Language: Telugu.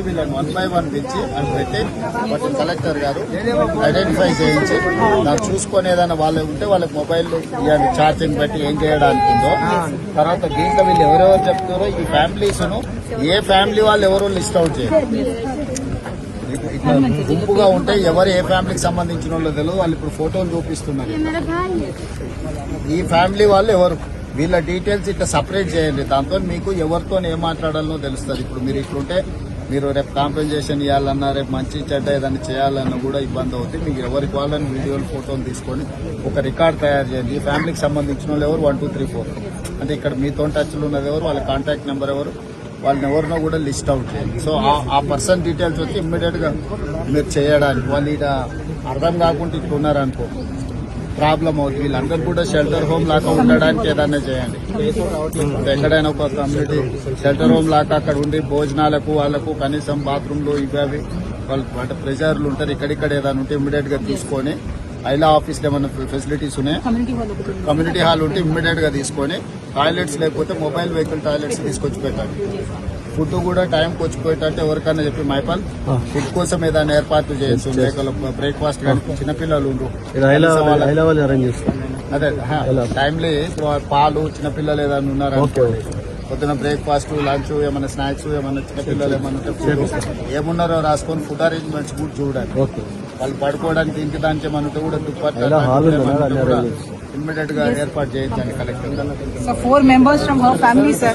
వీళ్ళని 1 by 1 పిలిచి అని పెట్టి వాటి కలెక్టర్ గారు ఐడెంటిఫై చేయించి నాకు చూసుకొని ఏదైనా వాళ్ళు ఉంటే వాళ్ళకి మొబైల్ ఇవ్వండి ఛార్జింగ్ పెట్టి ఏం చేయడానికి ఉందో. తర్వాత దీంట్లో వీళ్ళు ఎవరెవరు చెప్తారో ఈ ఫ్యామిలీస్ ను ఏ ఫ్యామిలీ వాళ్ళు ఎవరో లిస్ట్ అవుట్ చేయాలి. ఇట్లా గుంపుగా ఉంటే ఎవరు ఏ ఫ్యామిలీకి సంబంధించిన వాళ్ళు తెలియదు. వాళ్ళు ఇప్పుడు ఫోటోలు చూపిస్తున్నారు. ఈ ఫ్యామిలీ వాళ్ళు ఎవరు వీళ్ళ డీటెయిల్స్ ఇట్లా సపరేట్ చేయండి. దాంతో మీకు ఎవరితో ఏం మాట్లాడాలనో తెలుస్తుంది. ఇప్పుడు మీరు ఇట్లుంటే మీరు రేపు కాంపెన్సేషన్ ఇవ్వాలన్నా రేపు మంచి చెడ్డ ఏదైనా చేయాలన్నా కూడా ఇబ్బంది అవుతుంది. మీకు ఎవరికి వాళ్ళని వీడియోలు ఫోటోలు తీసుకొని ఒక రికార్డ్ తయారు చేయండి. ఈ ఫ్యామిలీకి సంబంధించిన వాళ్ళు ఎవరు 1 2 3 4 అంటే ఇక్కడ మీతో టచ్లు ఉన్నది ఎవరు, వాళ్ళ కాంటాక్ట్ నెంబర్ ఎవరు, వాళ్ళని ఎవరినో కూడా లిస్ట్ అవుట్ చేయండి. సో ఆ పర్సన్ డీటెయిల్స్ వచ్చి ఇమ్మీడియట్ గా మీరు చేయడానికి వాళ్ళు ఇక అర్థం కాకుండా ఇట్లా ఉన్నారనుకో ప్రాబ్లం అవుతుంది. వీళ్ళందరూ కూడా షెల్టర్ హోమ్ లాగా ఉండడానికి ఏదైనా చేయండి. ఎక్కడైనా ఒక కమ్యూనిటీ షెల్టర్ హోమ్ లాగా అక్కడ ఉండి భోజనాలకు వాళ్ళకు కనీసం బాత్రూమ్లు ఇవి అవి వాళ్ళు అంటే ప్రెజర్లు ఉంటారు. ఇక్కడిక్కడ ఏదైనా ఉంటే ఇమ్మీడియట్ గా తీసుకొని ఐలా ఆఫీస్ లో ఏమైనా ఫెసిలిటీస్ ఉన్నాయి, కమ్యూనిటీ హాల్ ఉంటే ఇమ్మీడియట్ గా తీసుకొని టాయిలెట్స్ లేకపోతే మొబైల్ వెహికల్ టాయిలెట్స్ తీసుకొచ్చి పెట్టండి. ఫుడ్ కూడా టైంకి వచ్చిపోయేటట్టు ఎవరికైనా చెప్పి మైపాల్ ఫుడ్ కోసం ఏదైనా ఏర్పాట్లు చేయొచ్చు. బ్రేక్ఫాస్ట్ కానీ చిన్నపిల్లలు అదే టైంలీ పాలు చిన్నపిల్లలు ఏదైనా ఉన్నారనుకోండి పొద్దున బ్రేక్ఫాస్ట్ లంచ్ ఏమైనా స్నాక్స్ ఏమైనా చిన్నపిల్లలు ఏమైనా ఏమున్నారో రాసుకొని ఫుడ్ అరేంజ్మెంట్స్ కూడా చూడాలి. వాళ్ళు పడుకోవడానికి ఇంటి దానికి ఏమన్నా కూడా దుప్పట్లు ఇమ్మీడియట్ గా ఏర్పాటు చేయించండి collector. 4 members from her family, sir.